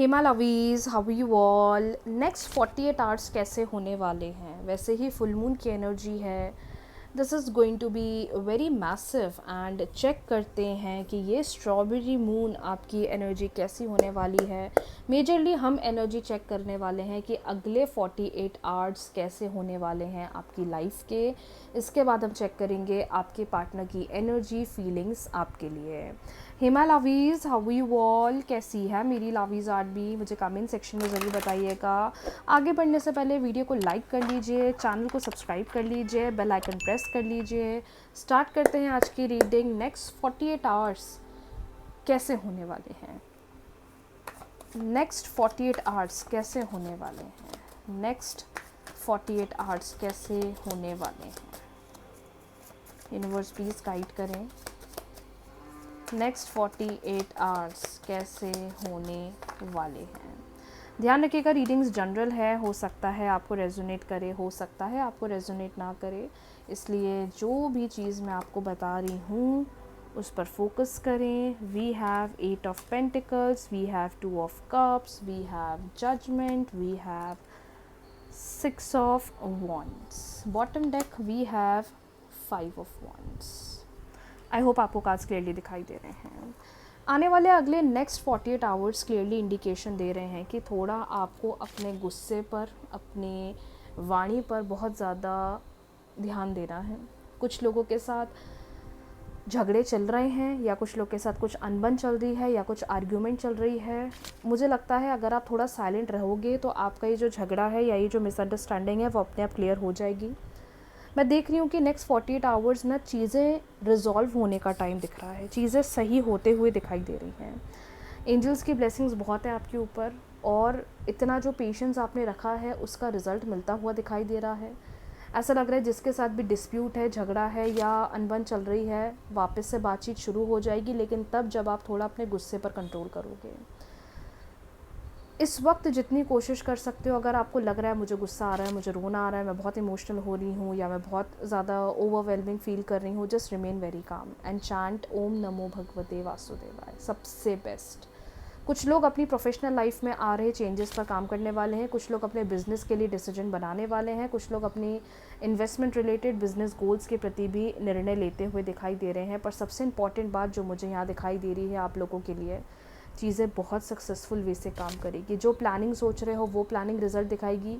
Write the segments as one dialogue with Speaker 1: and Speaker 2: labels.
Speaker 1: Hema lovies, how you all. Next 48 hours कैसे होने वाले हैं? वैसे ही फुल मून की एनर्जी है, this is going to be very massive. And check करते हैं कि ये स्ट्रॉबेरी मून आपकी एनर्जी कैसी होने वाली है। मेजरली हम एनर्जी चेक करने वाले हैं कि अगले 48 आवर्स कैसे होने वाले हैं आपकी लाइफ के। इसके बाद हम चेक करेंगे आपके पार्टनर की एनर्जी, फीलिंग्स आपके लिए। हेमा लावीज़, हाउ यू ऑल, कैसी है मेरी लावीज़ आर्ट भी? मुझे कमेंट सेक्शन में ज़रूर बताइएगा। आगे बढ़ने से पहले वीडियो को लाइक कर लीजिए, चैनल को सब्सक्राइब कर लीजिए, बेल आइकन प्रेस कर लीजिए। स्टार्ट करते हैं आज की रीडिंग। नेक्स्ट 48 आवर्स कैसे होने वाले हैं? नेक्स्ट 48 आवर्स कैसे होने वाले हैं? नेक्स्ट 48 आवर्स कैसे होने वाले हैं? यूनिवर्स प्लीज़ गाइड करें। नेक्स्ट 48 आवर्स कैसे होने वाले हैं? ध्यान रखिएगा, रीडिंग्स जनरल है, हो सकता है आपको रेजोनेट करे, हो सकता है आपको रेजोनेट ना करे, इसलिए जो भी चीज़ मैं आपको बता रही हूँ उस पर फोकस करें। We have 8 of pentacles, we have 2 of cups, we have judgement, we have 6 of wands. Bottom deck we have 5 of wands. I hope आपको कार्ड्स क्लियरली दिखाई दे रहे हैं। आने वाले अगले नेक्स्ट 48 आवर्स क्लियरली इंडिकेशन दे रहे हैं कि थोड़ा आपको अपने गुस्से पर, अपने वाणी पर बहुत ज़्यादा ध्यान देना है। कुछ लोगों के साथ झगड़े चल रहे हैं, या कुछ लोग के साथ कुछ अनबन चल रही है, या कुछ आर्ग्यूमेंट चल रही है। मुझे लगता है अगर आप थोड़ा साइलेंट रहोगे तो आपका ये जो झगड़ा है या ये जो मिसअंडरस्टैंडिंग है वो अपने आप क्लियर हो जाएगी। मैं देख रही हूँ कि नेक्स्ट 48 आवर्स ना चीज़ें रिजॉल्व होने का टाइम दिख रहा है, चीज़ें सही होते हुए दिखाई दे रही हैं। एंजल्स की ब्लेसिंग्स बहुत है आपके ऊपर, और इतना जो पेशेंस आपने रखा है उसका रिज़ल्ट मिलता हुआ दिखाई दे रहा है। ऐसा लग रहा है जिसके साथ भी डिस्प्यूट है, झगड़ा है या अनबन चल रही है, वापस से बातचीत शुरू हो जाएगी, लेकिन तब जब आप थोड़ा अपने गुस्से पर कंट्रोल करोगे। इस वक्त जितनी कोशिश कर सकते हो, अगर आपको लग रहा है मुझे गुस्सा आ रहा है, मुझे रोना आ रहा है, मैं बहुत इमोशनल हो रही हूँ, या मैं बहुत ज़्यादा ओवरवेलमिंग फील कर रही हूँ, just remain very calm and chant ओम नमो भगवते वासुदेवाय। सबसे बेस्ट। कुछ लोग अपनी प्रोफेशनल लाइफ में आ रहे चेंजेस पर काम करने वाले हैं, कुछ लोग अपने बिजनेस के लिए डिसीजन बनाने वाले हैं, कुछ लोग अपनी इन्वेस्टमेंट रिलेटेड बिजनेस गोल्स के प्रति भी निर्णय लेते हुए दिखाई दे रहे हैं। पर सबसे इम्पॉर्टेंट बात जो मुझे यहाँ दिखाई दे रही है आप लोगों के लिए, चीज़ें बहुत सक्सेसफुल वे से काम करेगी। जो प्लानिंग सोच रहे हो वो प्लानिंग रिजल्ट दिखाएगी,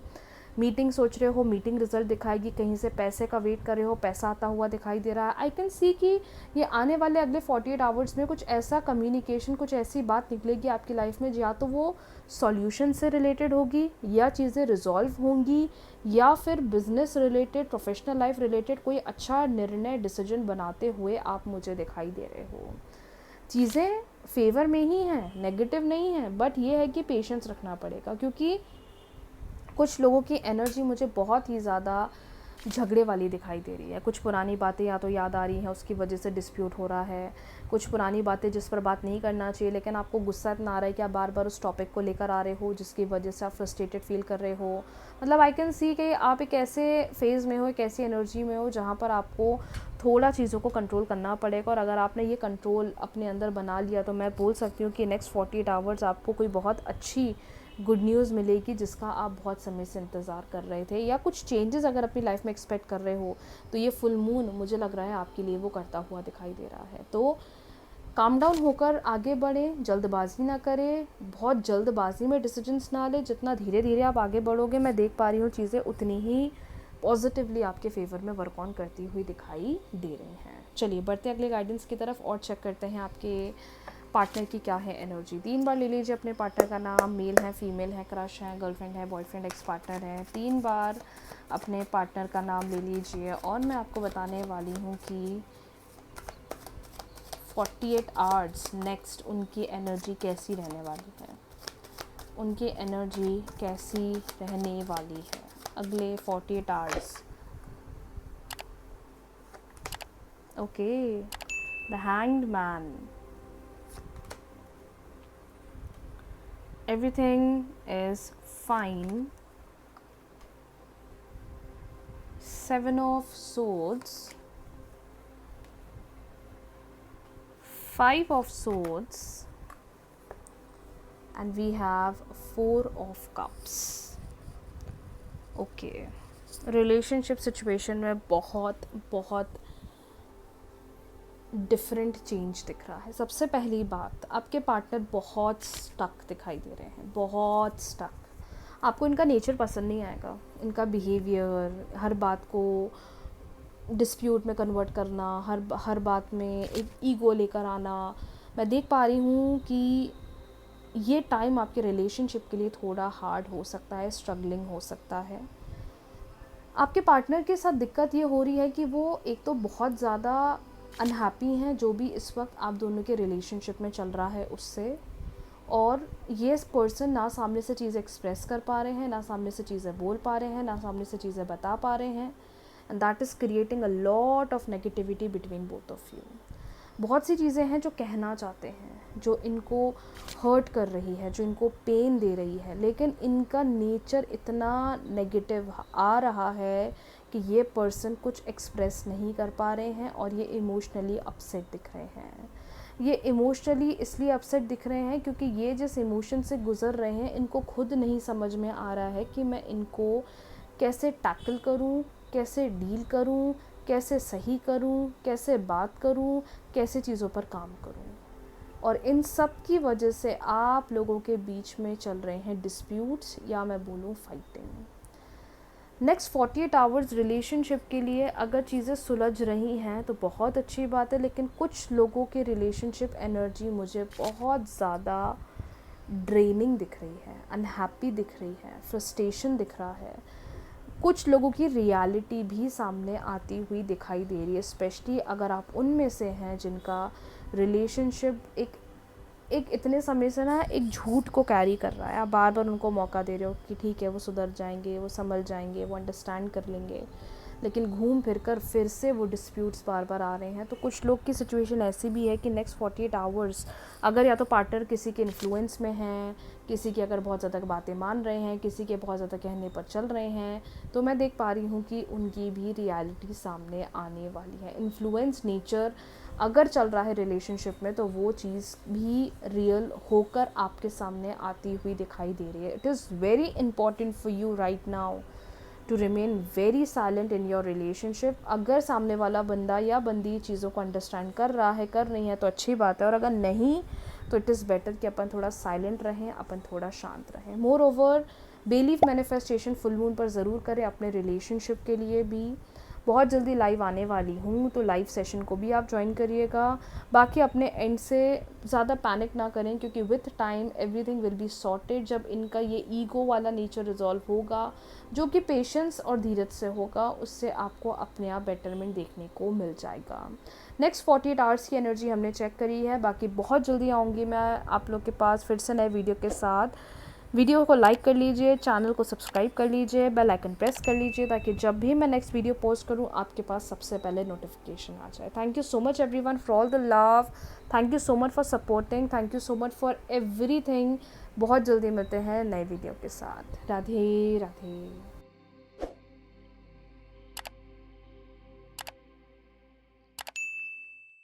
Speaker 1: मीटिंग सोच रहे हो मीटिंग रिजल्ट दिखाएगी, कहीं से पैसे का वेट कर रहे हो पैसा आता हुआ दिखाई दे रहा है। आई कैन सी कि ये आने वाले अगले 48 आवर्स में कुछ ऐसा कम्युनिकेशन, कुछ ऐसी बात निकलेगी आपकी लाइफ में, या तो वो सॉल्यूशन से रिलेटेड होगी, या चीज़ें रिजॉल्व होंगी, या फिर business related, professional life related कोई अच्छा निर्णय, डिसीजन बनाते हुए आप मुझे दिखाई दे रहे हो। चीज़ें फेवर में ही हैं, नेगेटिव नहीं है, बट ये है कि पेशेंस रखना पड़ेगा, क्योंकि कुछ लोगों की एनर्जी मुझे बहुत ही ज़्यादा झगड़े वाली दिखाई दे रही है। कुछ पुरानी बातें या तो याद आ रही हैं, उसकी वजह से डिस्प्यूट हो रहा है, कुछ पुरानी बातें जिस पर बात नहीं करना चाहिए, लेकिन आपको गुस्सा इतना आ रहा है कि आप बार बार उस टॉपिक को लेकर आ रहे हो, जिसकी वजह से आप फ्रस्ट्रेटेड फील कर रहे हो। मतलब आई कैन सी कि आप एक ऐसे फेज़ में हो, एक ऐसी एनर्जी में हो जहाँ पर आपको थोड़ा चीज़ों को कंट्रोल करना पड़ेगा। और अगर आपने ये कंट्रोल अपने अंदर बना लिया तो मैं बोल सकती हूँ कि नेक्स्ट 48 आवर्स आपको कोई बहुत अच्छी गुड न्यूज़ मिलेगी, जिसका आप बहुत समय से इंतज़ार कर रहे थे, या कुछ चेंजेस अगर अपनी लाइफ में एक्सपेक्ट कर रहे हो तो ये फुल मून मुझे लग रहा है आपके लिए वो करता हुआ दिखाई दे रहा है। तो काम डाउन होकर आगे बढ़ें, जल्दबाजी ना करें, बहुत जल्दबाजी में डिसीजंस ना लें। जितना धीरे धीरे आप आगे बढ़ोगे, मैं देख पा रही हूँ चीज़ें उतनी ही पॉजिटिवली आपके फेवर में वर्क ऑन करती हुई दिखाई दे रही हैं। चलिए बढ़ते अगले गाइडेंस की तरफ और चेक करते हैं आपके पार्टनर की क्या है एनर्जी। 3 बार ले लीजिए अपने पार्टनर का नाम, मेल है, फीमेल है, क्रश है, गर्लफ्रेंड है, बॉयफ्रेंड, एक्स पार्टनर है। 3 बार अपने पार्टनर का नाम ले लीजिए, और मैं आपको बताने वाली हूँ कि 48 आवर्स नेक्स्ट उनकी एनर्जी कैसी रहने वाली है। उनकी एनर्जी कैसी रहने वाली है अगले 48 hours. Okay, the hanged man. Everything is fine. 7 of swords, 5 of swords, and we have 4 of cups. Okay, relationship situation में बहुत बहुत डिफरेंट चेंज दिख रहा है। सबसे पहली बात, आपके पार्टनर बहुत स्टक दिखाई दे रहे हैं, बहुत स्टक। आपको इनका नेचर पसंद नहीं आएगा, इनका बिहेवियर, हर बात को डिस्प्यूट में कन्वर्ट करना, हर बात में एक ईगो लेकर आना। मैं देख पा रही हूँ कि ये टाइम आपके रिलेशनशिप के लिए थोड़ा हार्ड हो सकता है, स्ट्रगलिंग हो सकता है। आपके पार्टनर के साथ दिक्कत ये हो रही है कि वो एक तो बहुत ज़्यादा अनहैप्पी हैं जो भी इस वक्त आप दोनों के रिलेशनशिप में चल रहा है उससे, और ये पर्सन ना सामने से चीज़ें एक्सप्रेस कर पा रहे हैं, ना सामने से चीज़ें बोल पा रहे हैं, ना सामने से चीज़ें बता पा रहे हैं, and that is creating a lot of negativity between both of you. बहुत सी चीज़ें हैं जो कहना चाहते हैं, जो इनको हर्ट कर रही है, जो इनको पेन दे रही है, लेकिन इनका नेचर इतना नेगेटिव आ रहा है कि ये पर्सन कुछ एक्सप्रेस नहीं कर पा रहे हैं और ये इमोशनली अपसेट दिख रहे हैं। ये इमोशनली इसलिए अपसेट दिख रहे हैं क्योंकि ये जिस इमोशन से गुज़र रहे हैं इनको खुद नहीं समझ में आ रहा है कि मैं इनको कैसे टैकल करूं, कैसे डील करूं, कैसे सही करूं, कैसे बात करूं, कैसे चीज़ों पर काम करूं। और इन सब की वजह से आप लोगों के बीच में चल रहे हैं डिस्प्यूट्स, या मैं बोलूँ फाइटिंग। नेक्स्ट 48 आवर्स रिलेशनशिप के लिए अगर चीज़ें सुलझ रही हैं तो बहुत अच्छी बात है, लेकिन कुछ लोगों के रिलेशनशिप एनर्जी मुझे बहुत ज़्यादा ड्रेनिंग दिख रही है, अनहैप्पी दिख रही है, फ्रस्ट्रेशन दिख रहा है। कुछ लोगों की रियलिटी भी सामने आती हुई दिखाई दे रही है, स्पेशली अगर आप उनमें से हैं जिनका रिलेशनशिप एक इतने समय से ना एक झूठ को कैरी कर रहा है। आप बार बार उनको मौका दे रहे हो कि ठीक है वो सुधर जाएंगे, वो संभल जाएंगे, वो अंडरस्टैंड कर लेंगे, लेकिन घूम फिर कर फिर से वो डिस्प्यूट्स बार बार आ रहे हैं। तो कुछ लोग की सिचुएशन ऐसी भी है कि नेक्स्ट 48 आवर्स अगर या तो पार्टनर किसी के इन्फ्लुएंस में हैं, किसी की अगर बहुत ज़्यादा बातें मान रहे हैं, किसी के बहुत ज़्यादा कहने पर चल रहे हैं, तो मैं देख पा रही हूँ कि उनकी भी रियलिटी सामने आने वाली है। इन्फ्लुएंस नेचर अगर चल रहा है रिलेशनशिप में तो वो चीज़ भी रियल होकर आपके सामने आती हुई दिखाई दे रही है। It is very important for you right now to remain very silent in your relationship. अगर सामने वाला बंदा या बंदी चीज़ों को अंडरस्टैंड कर रहा है, कर रही है, तो अच्छी बात है, और अगर नहीं तो इट इज़ बेटर कि अपन थोड़ा साइलेंट रहें, अपन थोड़ा शांत रहें। More over belief manifestation full moon पर ज़रूर करें अपने रिलेशनशिप के लिए भी। बहुत जल्दी लाइव आने वाली हूँ, तो लाइव सेशन को भी आप ज्वाइन करिएगा। बाकी अपने एंड से ज़्यादा पैनिक ना करें क्योंकि with time everything will be sorted. जब इनका ये ईगो वाला नेचर रिजॉल्व होगा, जो कि पेशेंस और धीरज से होगा, उससे आपको अपने आप बेटरमेंट देखने को मिल जाएगा। नेक्स्ट 48 आवर्स की एनर्जी हमने चेक करी है। बाकी बहुत जल्दी आऊँगी मैं आप लोग के पास फिर से नए वीडियो के साथ। वीडियो को लाइक कर लीजिए, चैनल को सब्सक्राइब कर लीजिए, बेल आइकन प्रेस कर लीजिए ताकि जब भी मैं नेक्स्ट वीडियो पोस्ट करूं आपके पास सबसे पहले नोटिफिकेशन आ जाए। Thank you so much everyone for all the love, thank you so much for supporting, thank you so much for everything. बहुत जल्दी मिलते हैं नए वीडियो के साथ। राधे राधे।